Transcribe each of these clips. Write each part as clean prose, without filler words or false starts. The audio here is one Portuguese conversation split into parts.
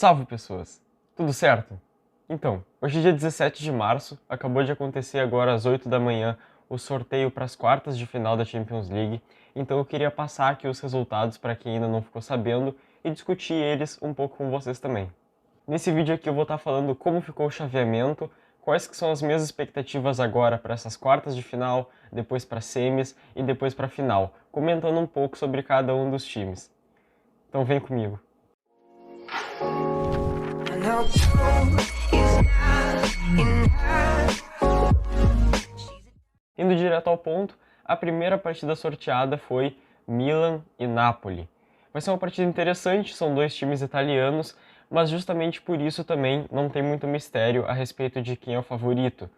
Salve, pessoas! Tudo certo? Então, hoje é dia 17 de março, acabou de acontecer agora às 8 da manhã o sorteio para as quartas de final da Champions League, então eu queria passar aqui os resultados para quem ainda não ficou sabendo e discutir eles um pouco com vocês também. Nesse vídeo aqui eu vou estar falando como ficou o chaveamento, quais que são as minhas expectativas agora para essas quartas de final, depois para semis e depois para a final, comentando um pouco sobre cada um dos times. Então vem comigo. Indo direto ao ponto, a primeira partida sorteada foi Milan e Napoli. Vai ser uma partida interessante, são dois times italianos, mas justamente por isso também não tem muito mistério a respeito de quem é o favorito.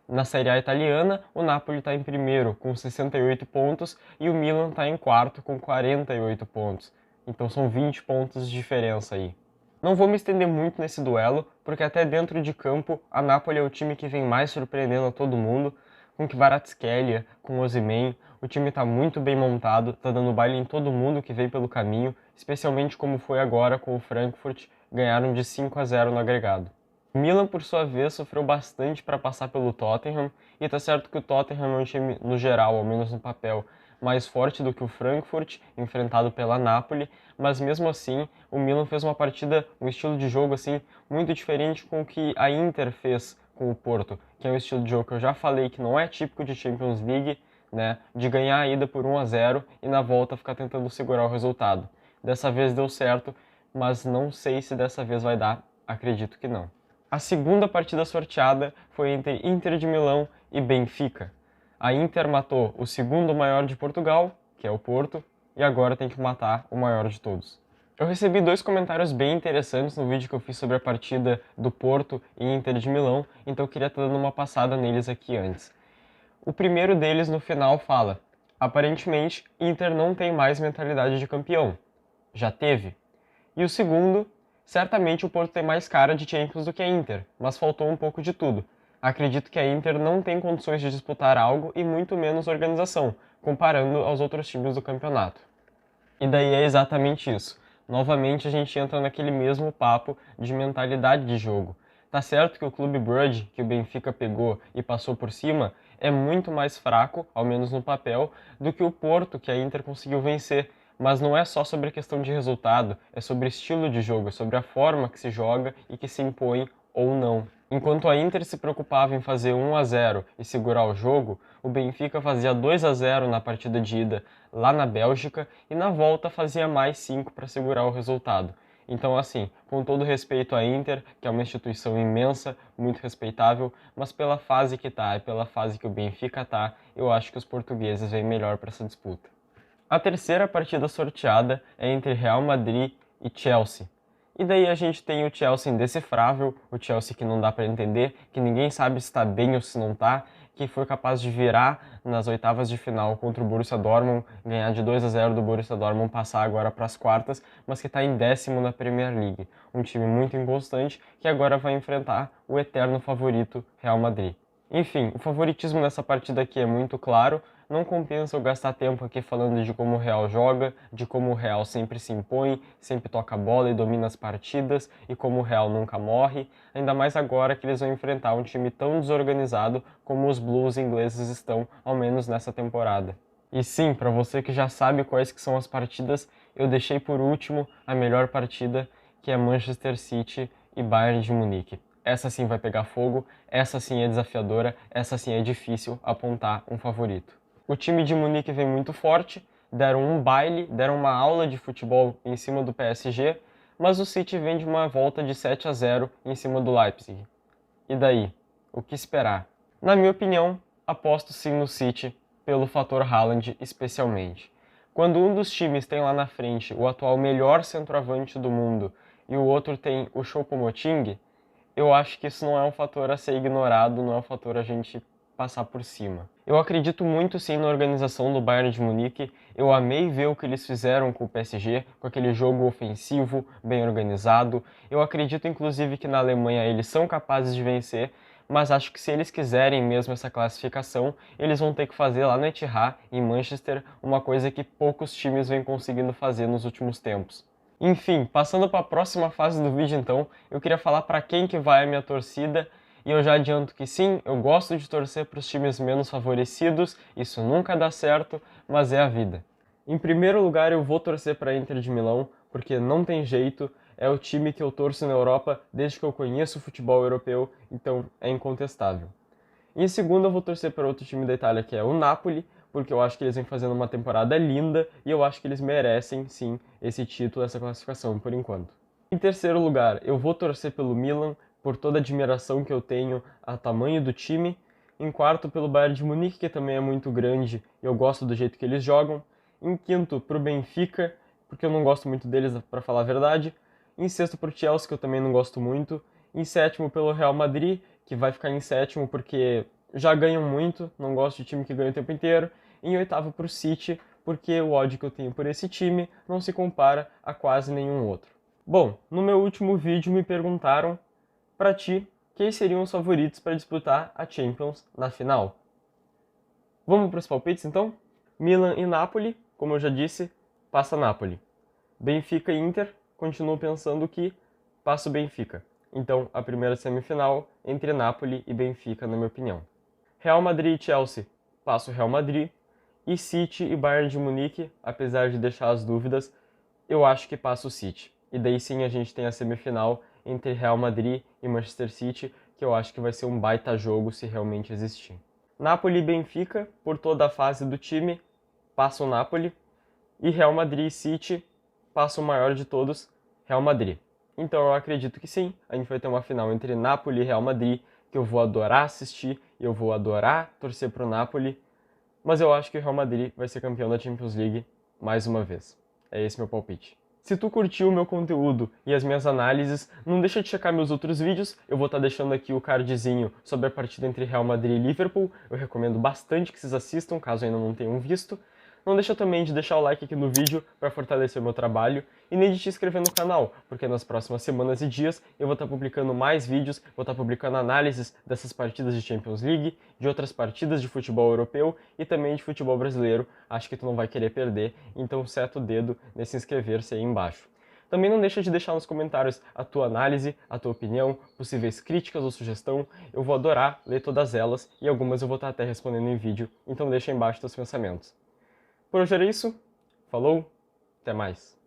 Na Série A italiana, o Napoli está em primeiro com 68 pontos e o Milan está em quarto com 48 pontos. Então são 20 pontos de diferença aí. Não vou me estender muito nesse duelo, porque até dentro de campo, a Napoli é o time que vem mais surpreendendo a todo mundo, com Kvaratskhelia, com Osimhen, o time está muito bem montado, está dando baile em todo mundo que vem pelo caminho, especialmente como foi agora com o Frankfurt, ganharam de 5-0 no agregado. O Milan, por sua vez, sofreu bastante para passar pelo Tottenham, e tá certo que o Tottenham é um time, no geral, ao menos no papel, mais forte do que o Frankfurt, enfrentado pela Napoli, mas mesmo assim, o Milan fez uma partida, um estilo de jogo assim, muito diferente com o que a Inter fez com o Porto, que é um estilo de jogo que eu já falei que não é típico de Champions League, né, de ganhar a ida por 1-0 e na volta ficar tentando segurar o resultado. Dessa vez deu certo, mas não sei se dessa vez vai dar, acredito que não. A segunda partida sorteada foi entre Inter de Milão e Benfica. A Inter matou o segundo maior de Portugal, que é o Porto, e agora tem que matar o maior de todos. Eu recebi dois comentários bem interessantes no vídeo que eu fiz sobre a partida do Porto e Inter de Milão, então eu queria estar dando uma passada neles aqui antes. O primeiro deles no final fala: aparentemente, Inter não tem mais mentalidade de campeão. Já teve. E o segundo: certamente o Porto tem mais cara de Champions do que a Inter, mas faltou um pouco de tudo. Acredito que a Inter não tem condições de disputar algo e muito menos organização, comparando aos outros times do campeonato. E daí é exatamente isso. Novamente a gente entra naquele mesmo papo de mentalidade de jogo. Tá certo que o Clube Brugge, que o Benfica pegou e passou por cima, é muito mais fraco, ao menos no papel, do que o Porto, que a Inter conseguiu vencer. Mas não é só sobre a questão de resultado, é sobre estilo de jogo, é sobre a forma que se joga e que se impõe ou não. Enquanto a Inter se preocupava em fazer 1-0 e segurar o jogo, o Benfica fazia 2-0 na partida de ida lá na Bélgica e na volta fazia mais 5 para segurar o resultado. Então, assim, com todo respeito à Inter, que é uma instituição imensa, muito respeitável, mas pela fase que tá e pela fase que o Benfica tá, eu acho que os portugueses vêm melhor para essa disputa. A terceira partida sorteada é entre Real Madrid e Chelsea. E daí a gente tem o Chelsea indecifrável, o Chelsea que não dá para entender, que ninguém sabe se está bem ou se não está, que foi capaz de virar nas oitavas de final contra o Borussia Dortmund, ganhar de 2-0 do Borussia Dortmund, passar agora para as quartas, mas que está em 10º na Premier League. Um time muito inconstante que agora vai enfrentar o eterno favorito Real Madrid. Enfim, o favoritismo nessa partida aqui é muito claro, não compensa eu gastar tempo aqui falando de como o Real joga, de como o Real sempre se impõe, sempre toca a bola e domina as partidas, e como o Real nunca morre, ainda mais agora que eles vão enfrentar um time tão desorganizado como os Blues ingleses estão, ao menos nessa temporada. E sim, para você que já sabe quais que são as partidas, eu deixei por último a melhor partida, que é Manchester City e Bayern de Munique. Essa sim vai pegar fogo, essa sim é desafiadora, essa sim é difícil apontar um favorito. O time de Munique vem muito forte, deram um baile, deram uma aula de futebol em cima do PSG, mas o City vem de uma volta de 7-0 em cima do Leipzig. E daí? O que esperar? Na minha opinião, aposto sim no City, pelo fator Haaland especialmente. Quando um dos times tem lá na frente o atual melhor centroavante do mundo e o outro tem o Choupo-Moting, eu acho que isso não é um fator a ser ignorado, não é um fator a gente passar por cima. Eu acredito muito sim na organização do Bayern de Munique, eu amei ver o que eles fizeram com o PSG, com aquele jogo ofensivo, bem organizado. Eu acredito inclusive que na Alemanha eles são capazes de vencer, mas acho que se eles quiserem mesmo essa classificação, eles vão ter que fazer lá no Etihad, em Manchester, uma coisa que poucos times vêm conseguindo fazer nos últimos tempos. Enfim, passando para a próxima fase do vídeo então, eu queria falar para quem que vai a minha torcida, e eu já adianto que sim, eu gosto de torcer para os times menos favorecidos, isso nunca dá certo, mas é a vida. Em primeiro lugar, eu vou torcer para a Inter de Milão, porque não tem jeito, é o time que eu torço na Europa desde que eu conheço o futebol europeu, então é incontestável. Em segundo, eu vou torcer para outro time da Itália, que é o Napoli, porque eu acho que eles vêm fazendo uma temporada linda e eu acho que eles merecem, sim, esse título, essa classificação, por enquanto. Em terceiro lugar, eu vou torcer pelo Milan, por toda a admiração que eu tenho ao tamanho do time. Em quarto, pelo Bayern de Munique, que também é muito grande e eu gosto do jeito que eles jogam. Em quinto, pro Benfica, porque eu não gosto muito deles, para falar a verdade. Em sexto, pro Chelsea, que eu também não gosto muito. Em sétimo, pelo Real Madrid, que vai ficar em sétimo porque já ganham muito, não gosto de time que ganha o tempo inteiro. Em oitavo, pro City, porque o ódio que eu tenho por esse time não se compara a quase nenhum outro. Bom, no meu último vídeo me perguntaram, para ti, quem seriam os favoritos para disputar a Champions na final? Vamos para os palpites então? Milan e Napoli, como eu já disse, passa Napoli. Benfica e Inter, continuo pensando que passa o Benfica. Então, a primeira semifinal entre Napoli e Benfica, na minha opinião. Real Madrid e Chelsea, passa o Real Madrid. E City e Bayern de Munique, apesar de deixar as dúvidas, eu acho que passa o City. E daí sim a gente tem a semifinal entre Real Madrid e Manchester City, que eu acho que vai ser um baita jogo se realmente existir. Napoli e Benfica, por toda a fase do time, passa o Napoli. E Real Madrid e City, passa o maior de todos, Real Madrid. Então eu acredito que sim, a gente vai ter uma final entre Napoli e Real Madrid, que eu vou adorar assistir, e eu vou adorar torcer pro Napoli, mas eu acho que o Real Madrid vai ser campeão da Champions League mais uma vez. É esse meu palpite. Se tu curtiu o meu conteúdo e as minhas análises, não deixa de checar meus outros vídeos, eu vou estar deixando aqui o cardzinho sobre a partida entre Real Madrid e Liverpool, eu recomendo bastante que vocês assistam, caso ainda não tenham visto. Não deixa também de deixar o like aqui no vídeo para fortalecer o meu trabalho e nem de te inscrever no canal, porque nas próximas semanas e dias eu vou estar publicando mais vídeos, vou estar publicando análises dessas partidas de Champions League, de outras partidas de futebol europeu e também de futebol brasileiro. Acho que tu não vai querer perder, então seta o dedo nesse inscrever-se aí embaixo. Também não deixa de deixar nos comentários a tua análise, a tua opinião, possíveis críticas ou sugestão. Eu vou adorar ler todas elas e algumas eu vou estar até respondendo em vídeo, então deixa aí embaixo teus pensamentos. Por hoje era isso, falou, até mais!